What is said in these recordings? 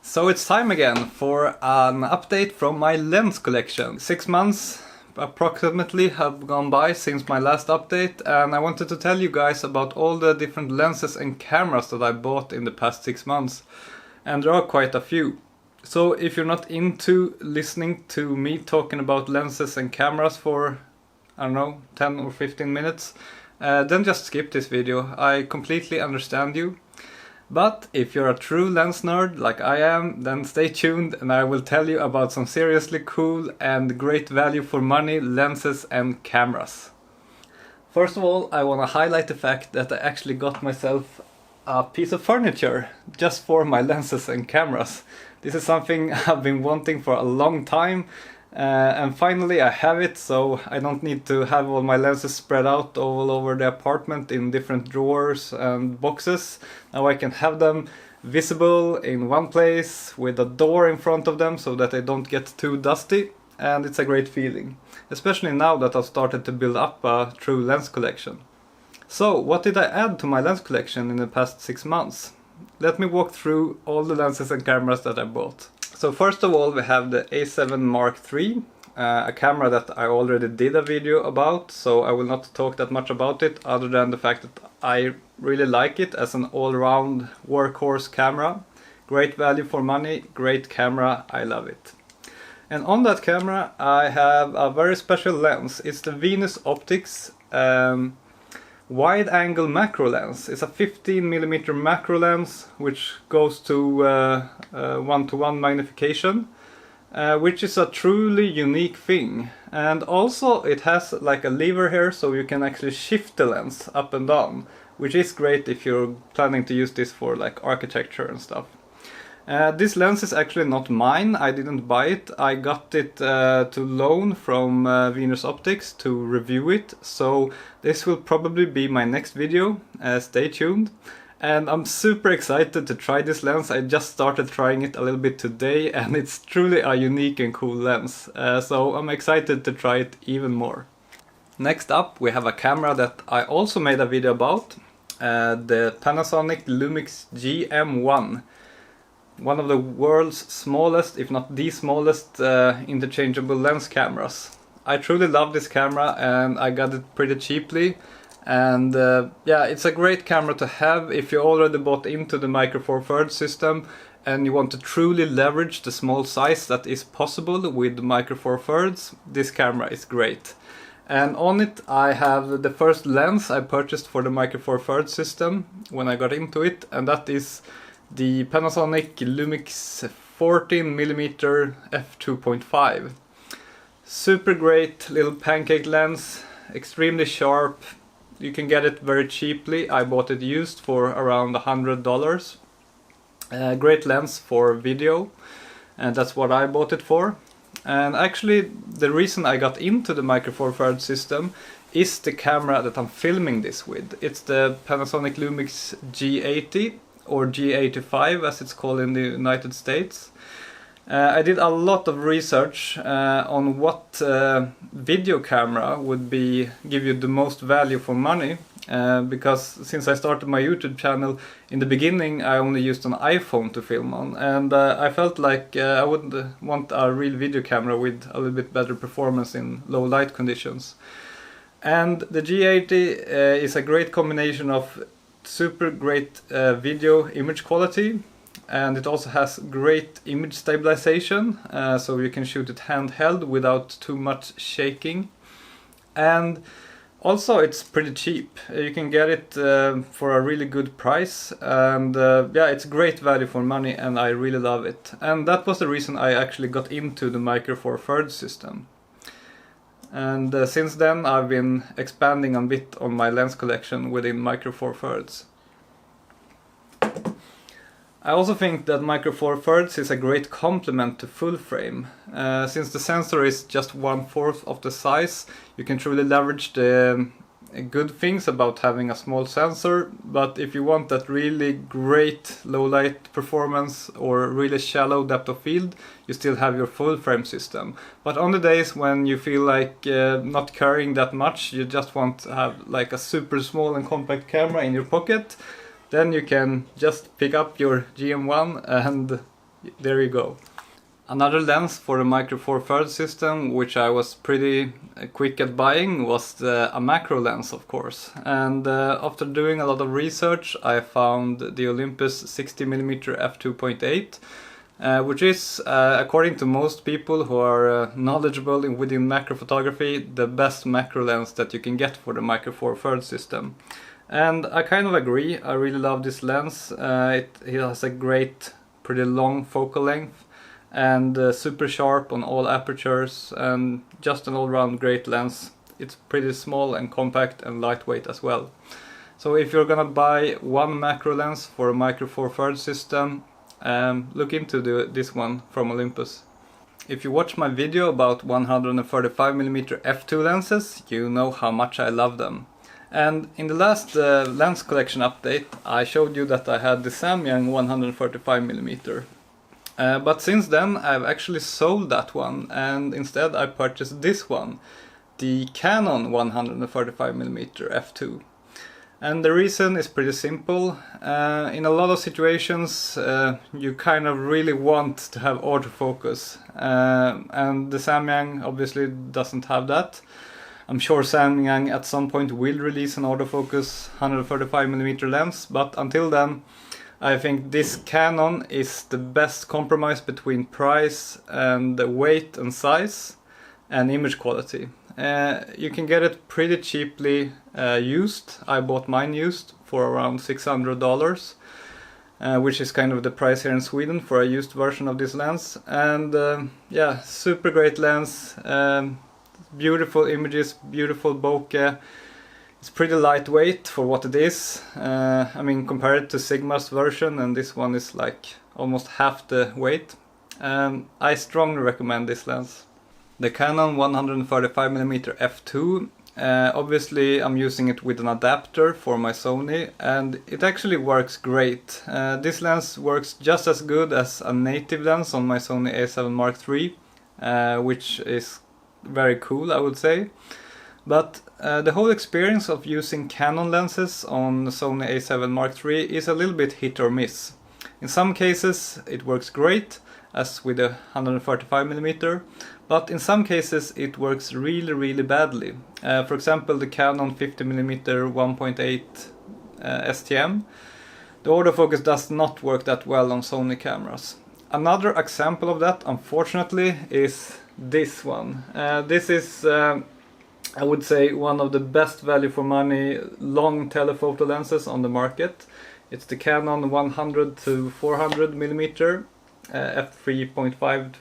So it's time again for an update from my lens collection. 6 months approximately have gone by since my last update, and I wanted to tell you guys about all the different lenses and cameras that I bought in the past 6 months. And there are quite a few. So if you're not into listening to me talking about lenses and cameras for, I don't know, 10 or 15 minutes, then just skip this video. I completely understand you. But if you're a true lens nerd like I am, then stay tuned and I will tell you about some seriously cool and great value for money lenses and cameras. First of all, I want to highlight the fact that I actually got myself a piece of furniture just for my lenses and cameras. This is something I've been wanting for a long time. And finally I have it, so I don't need to have all my lenses spread out all over the apartment in different drawers and boxes. Now I can have them visible in one place with a door in front of them so that they don't get too dusty, and it's a great feeling. Especially now that I've started to build up a true lens collection. So what did I add to my lens collection in the past 6 months? Let me walk through all the lenses and cameras that I bought. So first of all we have the A7 Mark III, a camera that I already did a video about, so I will not talk that much about it other than the fact that I really like it as an all-round workhorse camera. Great value for money, great camera, I love it. And on that camera I have a very special lens. It's the Venus Optics wide angle macro lens. It's a 15mm macro lens which goes to 1:1 magnification, which is a truly unique thing. And also it has like a lever here, so you can actually shift the lens up and down, which is great if you're planning to use this for like architecture and stuff. This lens is actually not mine, I didn't buy it. I got it to loan from Venus Optics to review it, so this will probably be my next video, stay tuned. And I'm super excited to try this lens. I just started trying it a little bit today and it's truly a unique and cool lens, so I'm excited to try it even more. Next up we have a camera that I also made a video about, the Panasonic Lumix GM1. One of the world's smallest, if not the smallest, interchangeable lens cameras. I truly love this camera and I got it pretty cheaply. And yeah, it's a great camera to have if you already bought into the Micro Four Thirds system and you want to truly leverage the small size that is possible with the Micro Four Thirds. This camera is great. And on it I have the first lens I purchased for the Micro Four Thirds system when I got into it, and that is the Panasonic Lumix 14mm f2.5. Super great little pancake lens, extremely sharp. You can get it very cheaply. I bought it used for around $100. Great lens for video, and that's what I bought it for. And actually the reason I got into the Micro Four Thirds system is the camera that I'm filming this with. It's the Panasonic Lumix G80 or G85 as it's called in the United States. I did a lot of research on what video camera would give you the most value for money, because since I started my YouTube channel in the beginning I only used an iPhone to film on, and I felt like I would want a real video camera with a little bit better performance in low light conditions. And the G80 is a great combination of super great video image quality, and it also has great image stabilization, so you can shoot it handheld without too much shaking. And also it's pretty cheap. You can get it for a really good price, and yeah, it's great value for money and I really love it. And that was the reason I actually got into the Micro Four Thirds system. And since then I've been expanding a bit on my lens collection within Micro Four Thirds. I also think that Micro Four Thirds is a great complement to full frame. Since the sensor is just 1/4 of the size, you can truly leverage the good things about having a small sensor, but if you want that really great low light performance or really shallow depth of field, you still have your full frame system. But on the days when you feel like not carrying that much, you just want to have like a super small and compact camera in your pocket, then you can just pick up your GM1 and there you go. Another lens for the Micro Four Thirds system, which I was pretty quick at buying, was a macro lens, of course. And after doing a lot of research, I found the Olympus 60mm f2.8, which is, according to most people who are knowledgeable within macro photography, the best macro lens that you can get for the Micro Four Thirds system. And I kind of agree. I really love this lens. It has a great, pretty long focal length, and super sharp on all apertures, and just an all-round great lens. It's pretty small and compact and lightweight as well. So if you're gonna buy one macro lens for a Micro Four Thirds system, look into this one from Olympus. If you watch my video about 135mm f2 lenses, you know how much I love them. And in the last lens collection update, I showed you that I had the Samyang 135mm. But since then I've actually sold that one, and instead I purchased this one, the Canon 135mm f2. And the reason is pretty simple. In a lot of situations you kind of really want to have autofocus, and the Samyang obviously doesn't have that. I'm sure Samyang at some point will release an autofocus 135mm lens, but until then I think this Canon is the best compromise between price and weight and size and image quality. You can get it pretty cheaply used. I bought mine used for around $600, which is kind of the price here in Sweden for a used version of this lens. And yeah, super great lens, beautiful images, beautiful bokeh. It's pretty lightweight for what it is. I mean, compared to Sigma's version, and this one is like almost half the weight. I strongly recommend this lens. The Canon 135mm f2, obviously I'm using it with an adapter for my Sony, and it actually works great. This lens works just as good as a native lens on my Sony a7 Mark III, which is very cool, I would say. But the whole experience of using Canon lenses on the Sony a7 Mark III is a little bit hit or miss. In some cases it works great, as with the 135mm, but in some cases it works really badly. For example, the Canon 50mm 1.8 STM, the autofocus does not work that well on Sony cameras. Another example of that, unfortunately, is this one. This is I would say one of the best value for money long telephoto lenses on the market. It's the Canon 100 to 400mm f3.5 to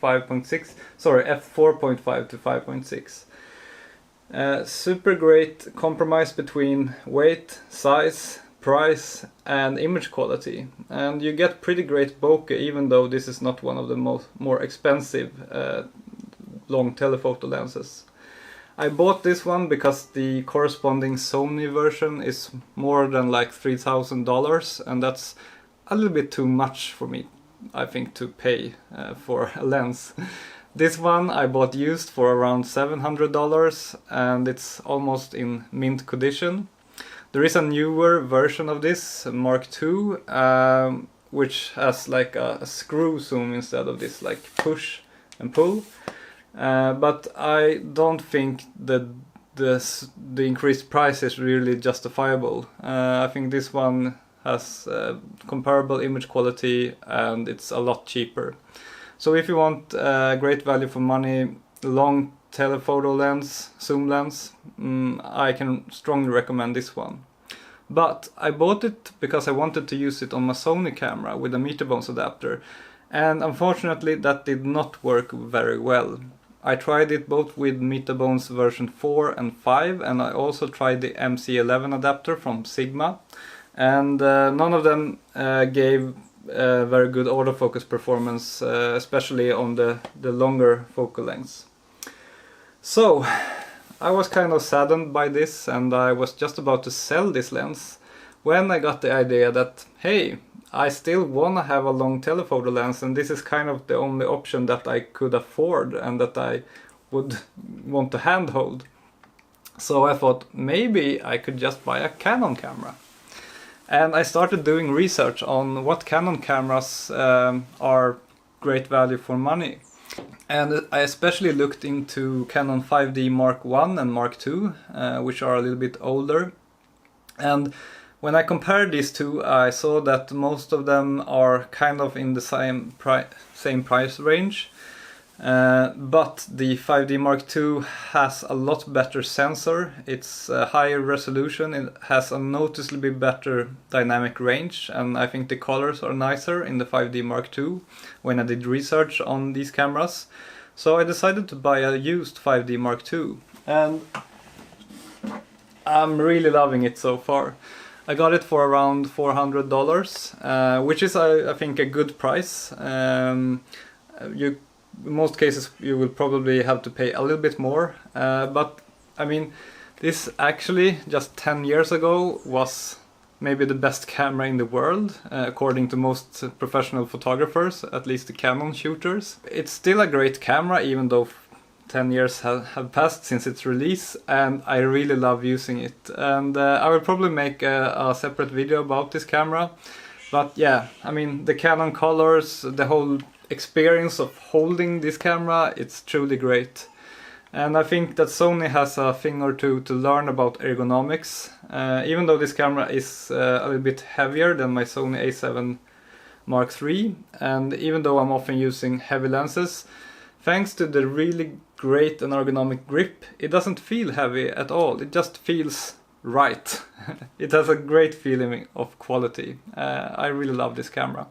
5.6, sorry, f4.5 to 5.6. Super great compromise between weight, size, price and image quality, and you get pretty great bokeh even though this is not one of the more expensive long telephoto lenses. I bought this one because the corresponding Sony version is more than like $3,000, and that's a little bit too much for me, I think, to pay for a lens. This one I bought used for around $700, and it's almost in mint condition. There is a newer version of this, Mark II, which has like a screw zoom instead of this like push and pull. But I don't think that the increased price is really justifiable. I think this one has comparable image quality and it's a lot cheaper. So if you want great value for money, long telephoto lens, zoom lens, I can strongly recommend this one. But I bought it because I wanted to use it on my Sony camera with a Meterbones adapter, and unfortunately that did not work very well. I tried it both with Meterbones version 4 and 5, and I also tried the MC11 adapter from Sigma, and none of them gave very good autofocus performance, especially on the longer focal lengths. So I was kind of saddened by this, and I was just about to sell this lens when I got the idea that, hey, I still want to have a long telephoto lens, and this is kind of the only option that I could afford and that I would want to handhold. So I thought maybe I could just buy a Canon camera. And I started doing research on what Canon cameras are great value for money. And I especially looked into Canon 5D Mark I and Mark II, which are a little bit older. And when I compared these two, I saw that most of them are kind of in the same price range. But the 5D Mark II has a lot better sensor, it's a higher resolution, it has a noticeably better dynamic range, and I think the colors are nicer in the 5D Mark II when I did research on these cameras. So I decided to buy a used 5D Mark II, and I'm really loving it so far. I got it for around $400, which is I think a good price. In most cases you will probably have to pay a little bit more, but I mean, this actually just 10 years ago was maybe the best camera in the world, according to most professional photographers, at least the Canon shooters. It's still a great camera even though 10 years have passed since its release, and I really love using it. And I will probably make a separate video about this camera. But yeah, I mean, the Canon colors, the whole experience of holding this camera, it's truly great. And I think that Sony has a thing or two to learn about ergonomics. Even though this camera is a little bit heavier than my Sony a7 Mark III, and even though I'm often using heavy lenses, thanks to the really great and ergonomic grip, it doesn't feel heavy at all. It just feels right. It has a great feeling of quality. I really love this camera.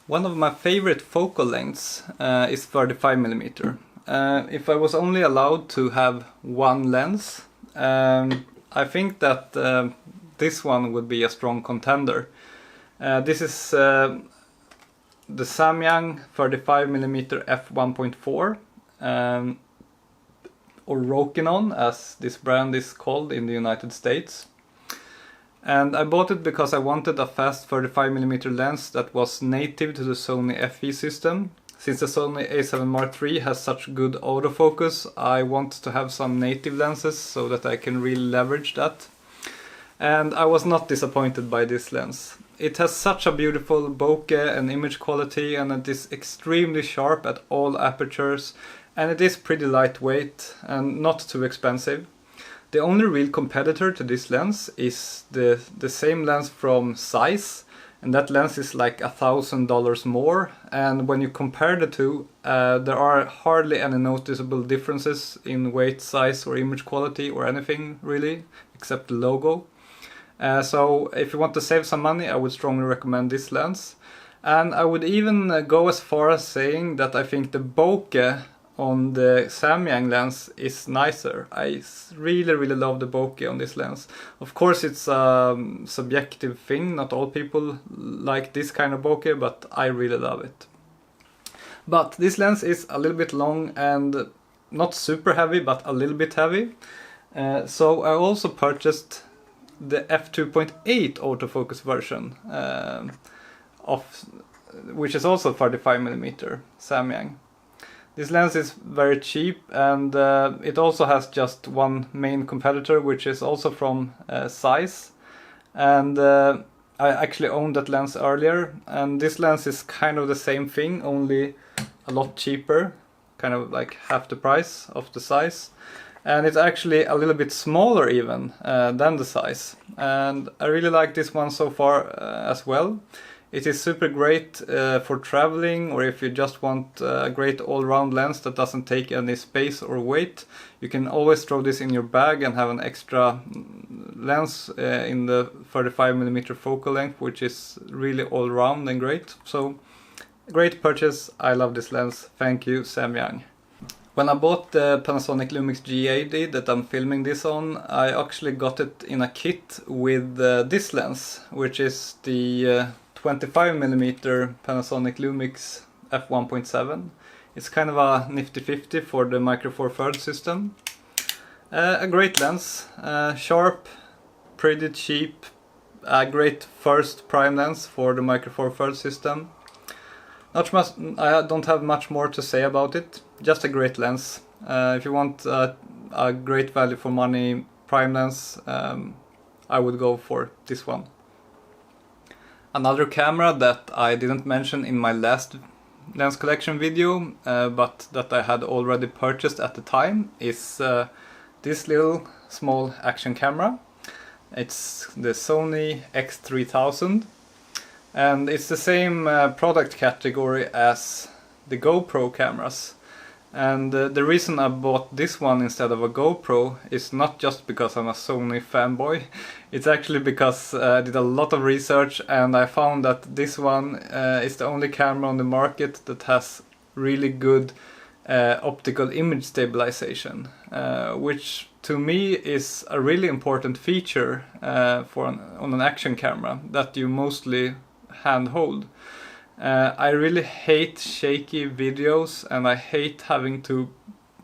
One of my favorite focal lengths is 35mm. If I was only allowed to have one lens, I think that this one would be a strong contender. This is the Samyang 35mm f1.4, or Rokinon as this brand is called in the United States. And I bought it because I wanted a fast 35mm lens that was native to the Sony FE system. Since the Sony a7 Mark III has such good autofocus, I want to have some native lenses so that I can really leverage that. And I was not disappointed by this lens. It has such a beautiful bokeh and image quality, and it is extremely sharp at all apertures, and it is pretty lightweight and not too expensive. The only real competitor to this lens is the same lens from Zeiss, and that lens is like $1,000 more, and when you compare the two, there are hardly any noticeable differences in weight, size or image quality or anything really, except the logo. So if you want to save some money, I would strongly recommend this lens. And I would even go as far as saying that I think the bokeh on the Samyang lens is nicer. I really love the bokeh on this lens. Of course it's a subjective thing, not all people like this kind of bokeh, but I really love it. But this lens is a little bit long and not super heavy, but a little bit heavy. So I also purchased the f2.8 autofocus version, which is also 35mm Samyang. This lens is very cheap, and it also has just one main competitor, which is also from Zeiss. And I actually owned that lens earlier, and this lens is kind of the same thing, only a lot cheaper, kind of like half the price of the Zeiss. And it's actually a little bit smaller even than the Zeiss. And I really like this one so far as well. It is super great for traveling, or if you just want a great all-round lens that doesn't take any space or weight. You can always throw this in your bag and have an extra lens in the 35mm focal length, which is really all-round and great. So, great purchase. I love this lens. Thank you, Samyang. When I bought the Panasonic Lumix G80 that I'm filming this on, I actually got it in a kit with this lens, which is the 25mm Panasonic Lumix f1.7. It's kind of a nifty 50 for the Micro Four Thirds system. A great lens, sharp, pretty cheap, a great first prime lens for the Micro Four Thirds system. Not much, I don't have much more to say about it, just a great lens. If you want a great value for money prime lens, I would go for this one. Another camera that I didn't mention in my last lens collection video, but that I had already purchased at the time, is this little small action camera. It's the Sony X3000, and it's the same product category as the GoPro cameras. And the reason I bought this one instead of a GoPro is not just because I'm a Sony fanboy. It's actually because I did a lot of research and I found that this one is the only camera on the market that has really good optical image stabilization, which to me is a really important feature on an action camera that you mostly handhold. I really hate shaky videos, and I hate having to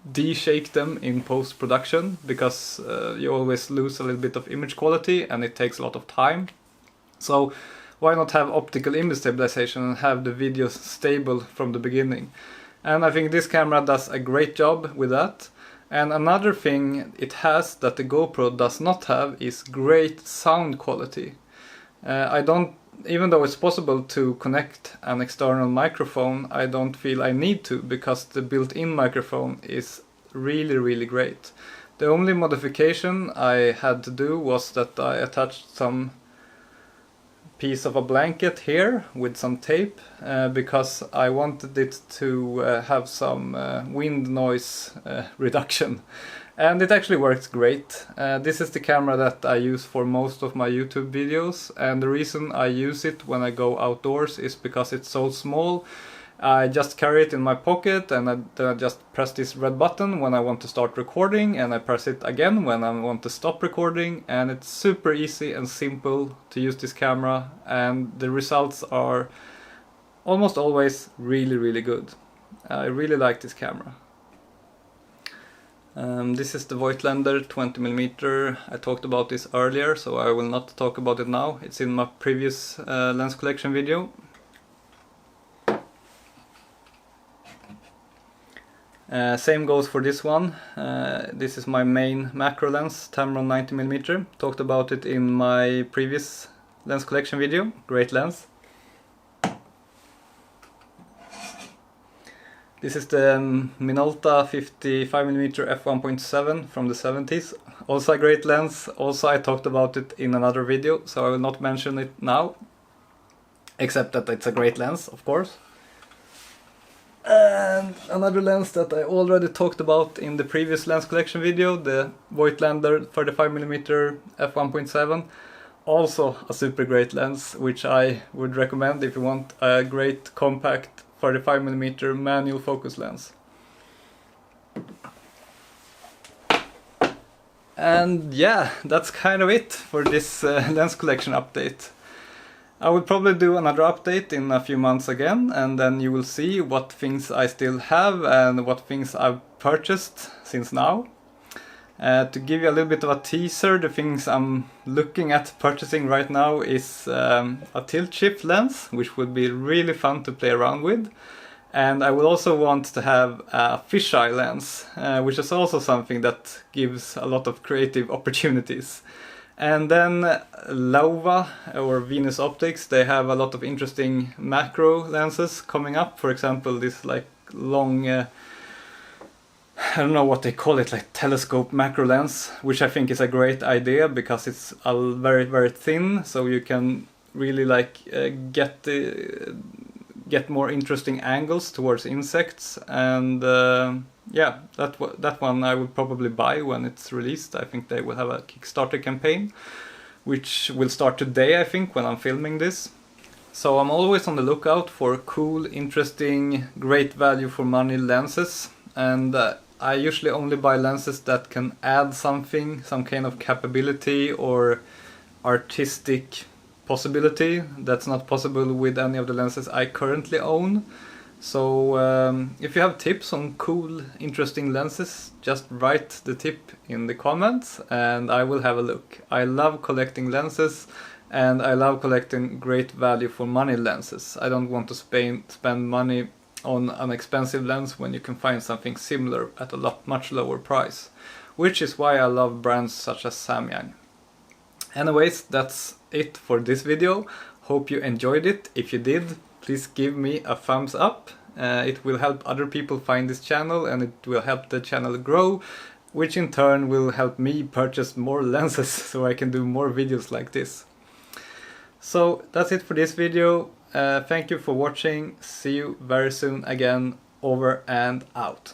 de-shake them in post-production because you always lose a little bit of image quality and it takes a lot of time. So why not have optical image stabilization and have the videos stable from the beginning? And I think this camera does a great job with that. And another thing it has that the GoPro does not have is great sound quality. Even though it's possible to connect an external microphone, I don't feel I need to, because the built-in microphone is really great. The only modification I had to do was that I attached some piece of a blanket here with some tape, because I wanted it to have some wind noise reduction. And it actually works great. This is the camera that I use for most of my YouTube videos, and the reason I use it when I go outdoors is because it's so small. I just carry it in my pocket, and then I just press this red button when I want to start recording, and I press it again when I want to stop recording, and it's super easy and simple to use this camera, and the results are almost always really good. I really like this camera. This is the Widell 20mm. I talked about this earlier, so I will not talk about it now. It's in my previous lens collection video. Same goes for this one. This is my main macro lens, Tamron 90mm. Talked about it in my previous lens collection video. Great lens. This is the Minolta 55mm f1.7 from the 70s. Also a great lens. Also I talked about it in another video, so I will not mention it now. Except that it's a great lens, of course. And another lens that I already talked about in the previous lens collection video, the Widell 35mm f1.7. Also a super great lens, which I would recommend if you want a great compact 35mm manual focus lens. And yeah, that's kind of it for this lens collection update. I will probably do another update in a few months again, and then you will see what things I still have and what things I've purchased since now. To give you a little bit of a teaser, the things I'm looking at purchasing right now is a tilt shift lens, which would be really fun to play around with. And I will also want to have a fisheye lens, which is also something that gives a lot of creative opportunities. And then Laowa or Venus Optics, they have a lot of interesting macro lenses coming up. For example, this like long, I don't know what they call it, like telescope macro lens, which I think is a great idea because it's very thin, so you can really like get more interesting angles towards insects. And yeah, that one I will probably buy when it's released. I think they will have a Kickstarter campaign, which will start today, I think, when I'm filming this. So I'm always on the lookout for cool, interesting, great value for money lenses, and I usually only buy lenses that can add something, some kind of capability or artistic possibility that's not possible with any of the lenses I currently own. So if you have tips on cool, interesting lenses, just write the tip in the comments and I will have a look. I love collecting lenses and I love collecting great value for money lenses. I don't want to spend money on an expensive lens when you can find something similar at a much lower price, which is why I love brands such as Samyang. Anyways, that's it for this video. Hope you enjoyed it. If you did, please give me a thumbs up. It will help other people find this channel, and it will help the channel grow, which in turn will help me purchase more lenses so I can do more videos like this. So that's it for this video. Thank you for watching. See you very soon again. Over and out.